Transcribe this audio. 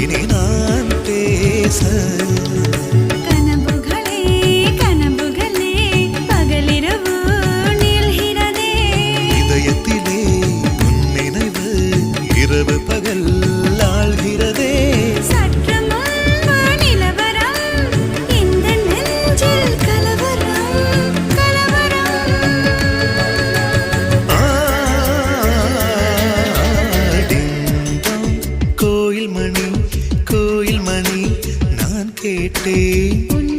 இனி நான் பேச கனவுகளே கனவுகளே பகலிரவு நீள்கிறதே இதயத்திலே உன் நினைவு இரவு பகல் ஆள்கிறதே சற்று முன்பு நிலவரம் இந்த நெஞ்சில் கலவரம் கலவரம் டிங்டாங் கோயில் மணி நான் கேட்டேன் உன்